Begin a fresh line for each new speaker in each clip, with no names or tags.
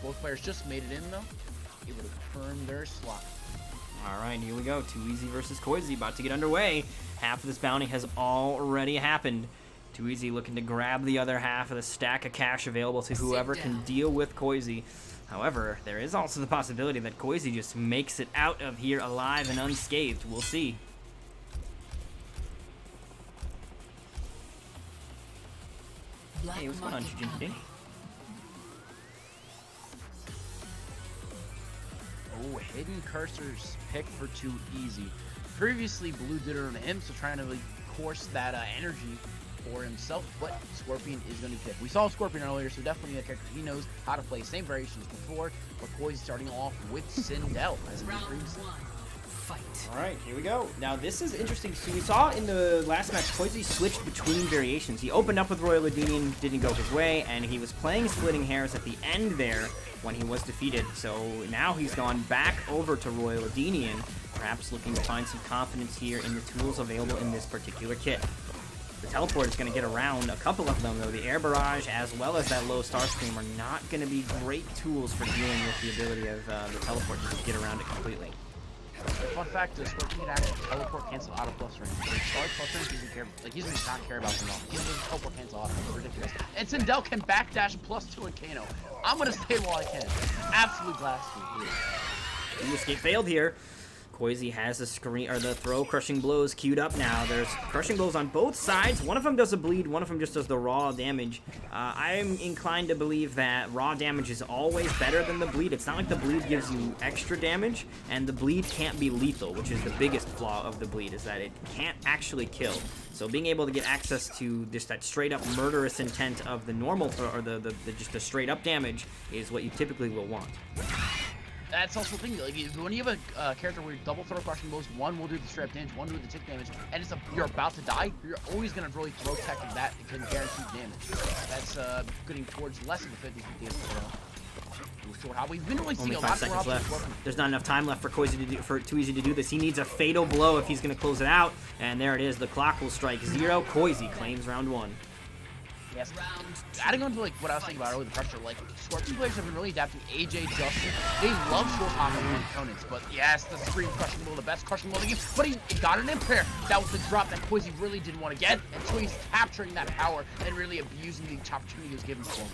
Both players just made it in, though. Able to confirm their slot.
All right, here we go. Koisy versus Koisy about to get underway. Half of this bounty has already happened. Koisy looking to grab the other half of the stack of cash available to whoever can deal with Koisy. However, there is also the possibility that Koisy just makes it out of here alive and unscathed. We'll see. Hey, what's going on, Shujin today?
Oh, hidden cursors pick for too easy. Previously, Blue did it on him, so trying to like course that energy for himself, but Scorpion is going to pick. We saw Scorpion earlier, so definitely a character he knows how to play. Same variations before, but Koisy starting off with Sindel as he did previously.
All right, here we go. Now, this is interesting. So we saw in the last match, Koisy switched between variations. He opened up with Royal Ladinian, didn't go his way, and he was playing Splitting Hairs at the end there when he was defeated. So now he's gone back over to Royal Ladinian, perhaps looking to find some confidence here in the tools available in this particular kit. The teleport is going to get around a couple of them, though. The air barrage as well as that low star stream are not going to be great tools for dealing with the ability of the teleport to just get around it completely.
Fun fact is, Scorpion can actually teleport cancel out of plus range. Star plus range doesn't care. Like, he does not care about them at all. He doesn't teleport cancel out. It's ridiculous. And Sindel can backdash +2 in Kano. I'm gonna stay while I can. Absolute blasphemy.
The escape failed here. Koisy has the screen or the throw crushing blows queued up now. There's crushing blows on both sides. One of them does a bleed, one of them just does the raw damage. I'm inclined to believe that raw damage is always better than the bleed. It's not like the bleed gives you extra damage, and the bleed can't be lethal, which is the biggest flaw of the bleed, is that it can't actually kill. So being able to get access to just that straight up murderous intent of the normal throw, or just the straight up damage, is what you typically will want.
That's also the thing, like, when you have a character where you double throw crushing blows, one will do the strap damage, one will do the tick damage, and you're about to die, you're always going to really throw tech and that can guarantee damage. That's getting towards less of a 50-50 how we've been really seeing
only
a
5
lot
seconds
more
left. There's not enough time left for Koisy to do, Koisy to do this. He needs a fatal blow if he's going to close it out, and there it is. The clock will strike 0. Koisy claims round 1.
Yes. Adding on to like what I was saying about earlier, the pressure, like Scorpion players have been really adapting. AJ, Justin, they love short hopping opponents, but yes, the screen crushing blow, the best crushing blow of the game. But he got an impair. That was the drop that Koisy really didn't want to get, and so he's capturing that power and really abusing the opportunity he was given to him.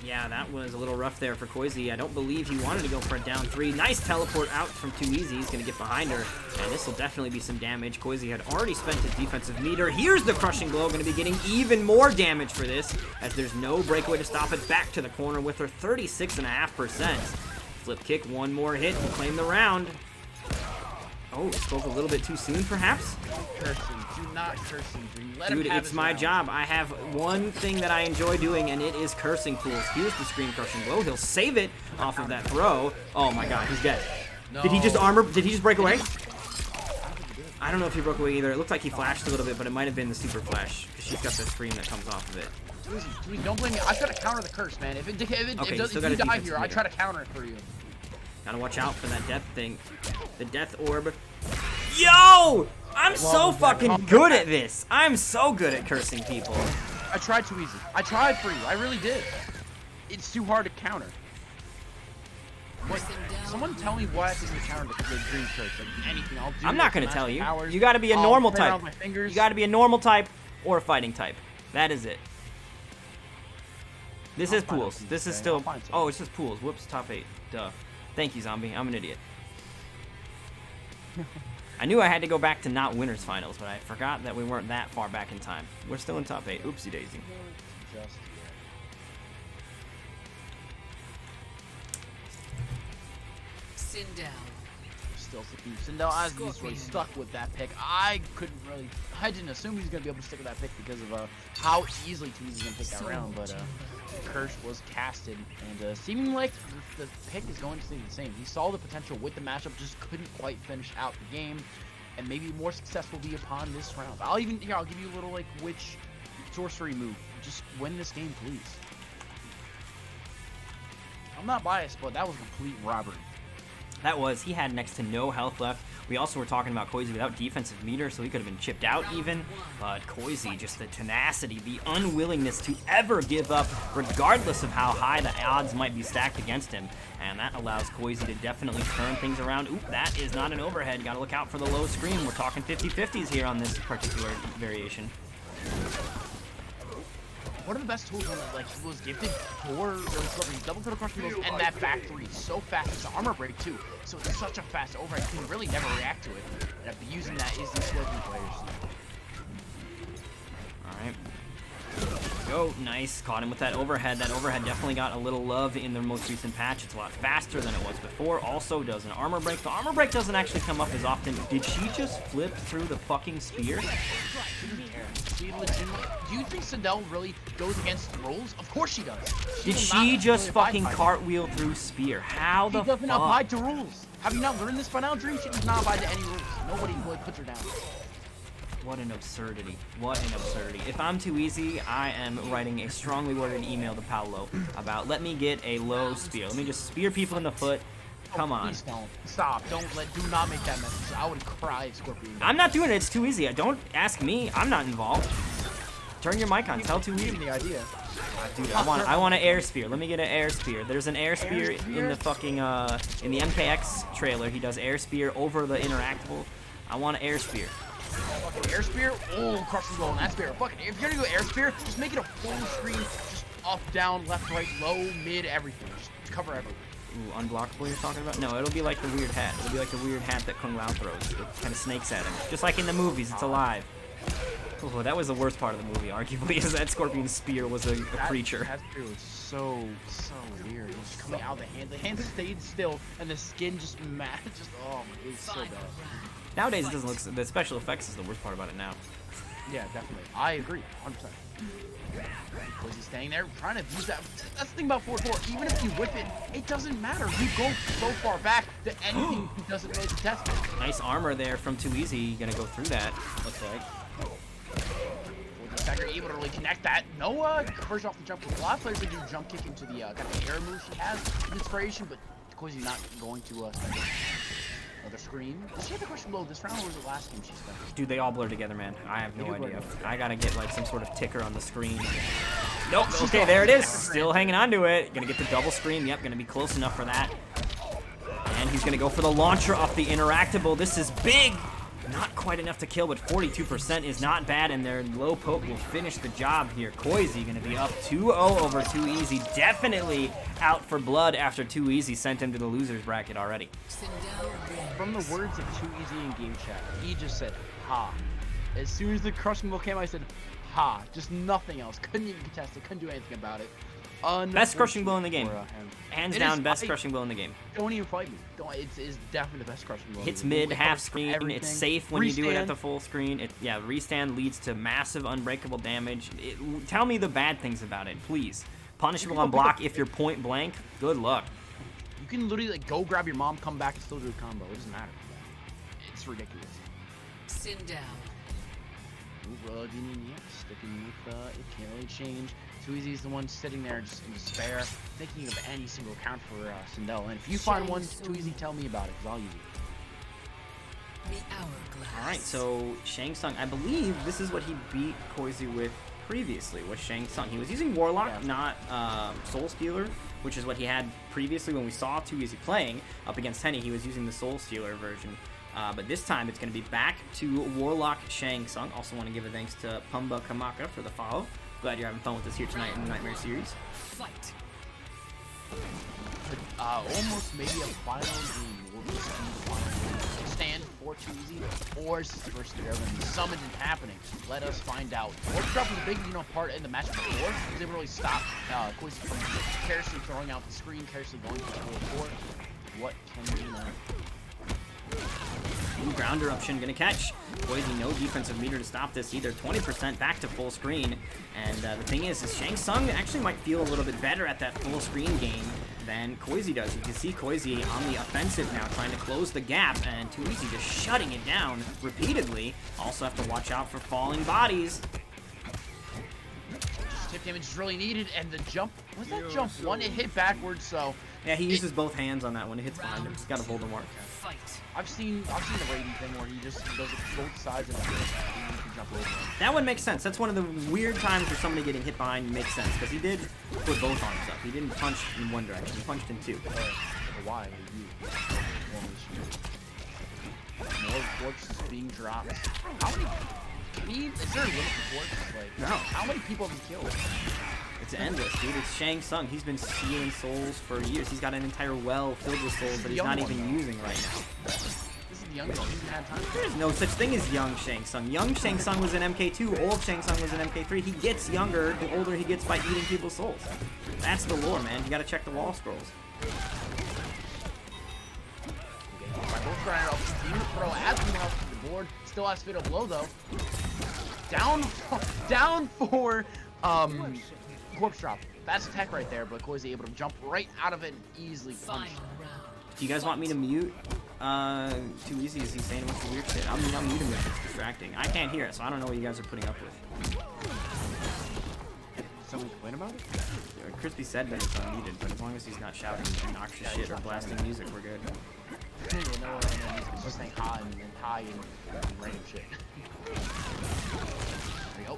Yeah, that was a little rough there for Koisy. I don't believe he wanted to go for a down 3. Nice teleport out from Too Easy. He's going to get behind her, and this will definitely be some damage. Koisy had already spent his defensive meter. Here's the crushing blow. Going to be getting even more damage for this, as there's no breakaway to stop it. Back to the corner with her 36.5%. Flip kick, one more hit to claim the round. Oh, spoke a little bit too soon, perhaps?
Cursing. Do not curse him.
Dude, it's my job. I have one thing that I enjoy doing, and it is cursing fools. Here's the screen crushing blow. He'll save it off of that throw. Oh my god, he's dead. No. Did he just break away? I don't know if he broke away either. It looked like he flashed a little bit, but it might have been the super flash, because she's got the scream that comes off of it.
Please, don't blame me. I try to counter the curse, man. If you die here, I try to counter it for you.
Gotta watch out for that death thing. The death orb. Yo! I'm so fucking good at this. I'm so good at cursing people.
I tried too easy. I tried for you. I really did. It's too hard to counter. What? Someone tell me why I think you counter the green curse. Like anything, I'll do.
I'm not gonna tell you. You gotta be a normal type. You gotta be a normal type or a fighting type. That is it. This is pools. This is still. Oh, it's just pools. Whoops, top 8. Duh. Thank you, zombie. I'm an idiot. I knew I had to go back to not winners finals, but I forgot that we weren't that far back in time. We're still in top 8. Oopsie daisy.
Sindel.
Still sticking. Sindel, I was really stuck with that pick. I didn't assume he was going to be able to stick with that pick because of how easily Too Easy going to take that round, but the curse was casted, and seeming like the pick is going to stay the same. He saw the potential with the matchup, just couldn't quite finish out the game, and maybe more success will be upon this round. I'll give you a little, like, which sorcery move. Just win this game, please. I'm not biased, but that was complete robbery.
He had next to no health left. We also were talking about Koisy without defensive meter, so he could have been chipped out even. But Koisy, just the tenacity, the unwillingness to ever give up, regardless of how high the odds might be stacked against him. And that allows Koisy to definitely turn things around. Oop, that is not an overhead. Got to look out for the low screen. We're talking 50-50s here on this particular variation.
One of the best tools when he was gifted for double critical crush moves and that back three so fast. It's an armor break too, so it's such a fast overhead. You can really never react to it. And abusing that is the Scorpion players.
All right. Go, nice. Caught him with that overhead. That overhead definitely got a little love in the most recent patch. It's a lot faster than it was before. Also does an armor break. The armor break doesn't actually come up as often. Did she just flip through the fucking spear?
Do you think Sindel really goes against the rules? Of course she does.
Did she just fucking cartwheel through spear? How the fuck?
She doesn't abide to rules. Have you not learned this by now, Dream? She does not abide to any rules. Nobody really puts her down.
What an absurdity. What an absurdity. If I'm too easy, I am writing a strongly worded email to Paolo about let me get a low spear. Let me just spear people in the foot. Come on.
Please don't. Stop. Do not make that message. I would cry if Scorpion.
I'm not doing it. It's too easy. Don't ask me. I'm not involved. Turn your mic on. Tell too easy.
The idea.
Dude, I want an air spear. Let me get an air spear. There's an air spear in the fucking in the MKX trailer. He does air spear over the interactable. I want an air spear.
Fucking air spear? Oh, crushing blow on that spear. Fucking, if you're gonna go air spear, just make it a full screen, just up, down, left, right, low, mid, everything. Just cover everything.
Ooh, unblockable you're talking about? No, it'll be like the weird hat. It'll be like the weird hat that Kung Lao throws. It kind of snakes at him. Just like in the movies, it's alive. Oh, that was the worst part of the movie, arguably, is that Scorpion spear was a creature.
That spear was so weird. It was just coming out of the hand. The hand stayed still, and the skin just oh, it was so bad.
Nowadays, it doesn't look. The special effects is the worst part about it now.
Yeah, definitely. I agree, 100%. Because he's staying there, trying to use that. That's the thing about 4-4. Even if you whip it, it doesn't matter. You go so far back that anything doesn't really contest it.
Nice armor there from Too Easy. Gonna go through that. Looks like.
You're able to really connect that. No conversion off the jump. A lot of players they do jump kick into the kind of air move she has in inspiration, but Koisy not going to spend it. Another screen. Does she have the question below this round, or was it last game she spent?
Dude, they all blur together, man. I have no idea. I gotta get like some sort of ticker on the screen. Nope. Okay, there it is. Still hanging on to it. Gonna get the double screen. Yep, gonna be close enough for that. And he's gonna go for the launcher off the interactable. This is big. Not quite enough to kill, but 42% is not bad, and their low poke will finish the job here. Koisy gonna be up 2-0 over Too Easy. Definitely out for blood after Too Easy sent him to the losers bracket already.
From the words of Too Easy in game chat, he just said, ha. As soon as the crushing blow came, I said, ha. Just nothing else. Couldn't even contest it. Couldn't do anything about it.
Best crushing blow in the game. Hands down, best crushing blow in the game.
Don't even fight me. It's definitely the best crushing blow.
Hits mid, half screen. Everything. It's safe when you do it at the full screen. Restand leads to massive unbreakable damage. Tell me the bad things about it, please. Punishable on block if you're point blank. Good luck.
You can literally go grab your mom, come back, and still do a combo. It doesn't matter. It's ridiculous.
Sindel.
Sticking with it can't really change. Too Easy is the one sitting there just in despair, thinking of any single count for Sindel. And if you find one Too Easy, tell me about it, because I'll use it.
All right, so Shang Tsung, I believe this is what he beat Koisy with previously, was Shang Tsung. He was using Warlock, not Soul Stealer, which is what he had previously when we saw Too Easy playing up against Henny. He was using the Soul Stealer version. But this time, it's going to be back to Warlock Shang Tsung. Also want to give a thanks to Pumba Kamaka for the follow. Glad you're having fun with us here tonight in the Nightmare series.
Fight.
Almost maybe a final game. Will this be the final game? Stand for Too Easy, or is this the first year when the summon is happening? Let us find out. Orc Drop was a big part in the match before. They really stopped Koisy from carelessly throwing out the screen, carelessly going for the 4-4. What can we learn?
Ooh, ground eruption gonna catch. Koisy, no defensive meter to stop this either. 20% back to full screen. And the thing is Shang Tsung actually might feel a little bit better at that full screen game than Koisy does. You can see Koisy on the offensive now, trying to close the gap, and Too Easy just shutting it down repeatedly. Also have to watch out for falling bodies.
Tip damage is really needed, and the jump, was that jump one? It hit backwards, so
Yeah, he uses both hands on that one. It hits behind him. He's got a Voldemort.
Fight.
I've seen the rating thing where he just does it both sides and he can jump over.
That one makes sense. That's one of the weird times where somebody getting hit behind makes sense, because he did put both arms up. He didn't punch in one direction. He punched in two.
Why are you more corpses being dropped? How many? Is there a limit to corpses? Like,
No.
How many people have he killed?
It's endless, dude. It's Shang. He's been stealing souls for years. He's got an entire well filled with souls that he's not even using right now.
This is the young one. He hasn't had time.
There's no such thing as young Shang Tsung. Young Shang Tsung was an MK2. Old Shang Tsung was an MK3. He gets younger the older he gets by eating people's souls. That's the lore, man. You gotta check the wall scrolls.
By both grinder up, continue to throw as he mounts to the board. Still has Fatal Blow though. Down for corpse drop. That's tech right there, but Koisy able to jump right out of it and easily punch.
Final round.
Do you guys want me to mute? Too easy is he saying a bunch of weird shit. I'll mute him if it's distracting. I can't hear it, so I don't know what you guys are putting up with.
Someone complain about it?
Crispy said that it's unmuted, but as long as he's not shouting obnoxious shit or blasting music, we're good.
You know what I mean? It's just saying high and random shit. There we go.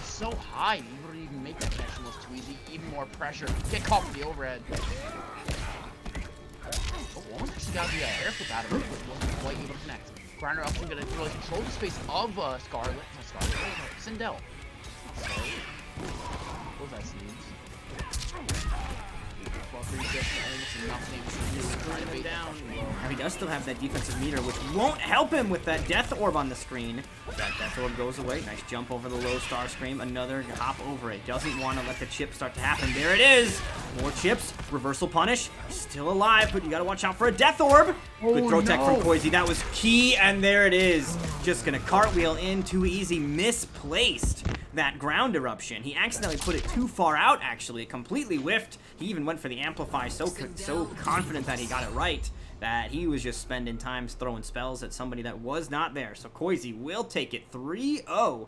So high, you wouldn't even make that connection was too easy. Even more pressure. Get caught with the overhead. Oh, almost actually got the air flip out of it, but wasn't quite able to connect. Grinder up and gonna really control the space of Scarlet. Not Scarlet. Sindel. What was that sneeze?
Now he does still have that defensive meter, which won't help him with that death orb on the screen. That death orb goes away. Nice jump over the low star scream. Another hop over it. Doesn't want to let the chip start to happen. There it is. More chips. Reversal punish. Still alive, but you got to watch out for a death orb. Good throw tech from Koisy. That was key, and there it is. Just going to cartwheel in too easy. Misplaced that ground eruption. He accidentally put it too far out, actually. It completely whiffed. He even went for the amplify, so confident that he got it right that he was just spending time throwing spells at somebody that was not there. So Koisy will take it 3-0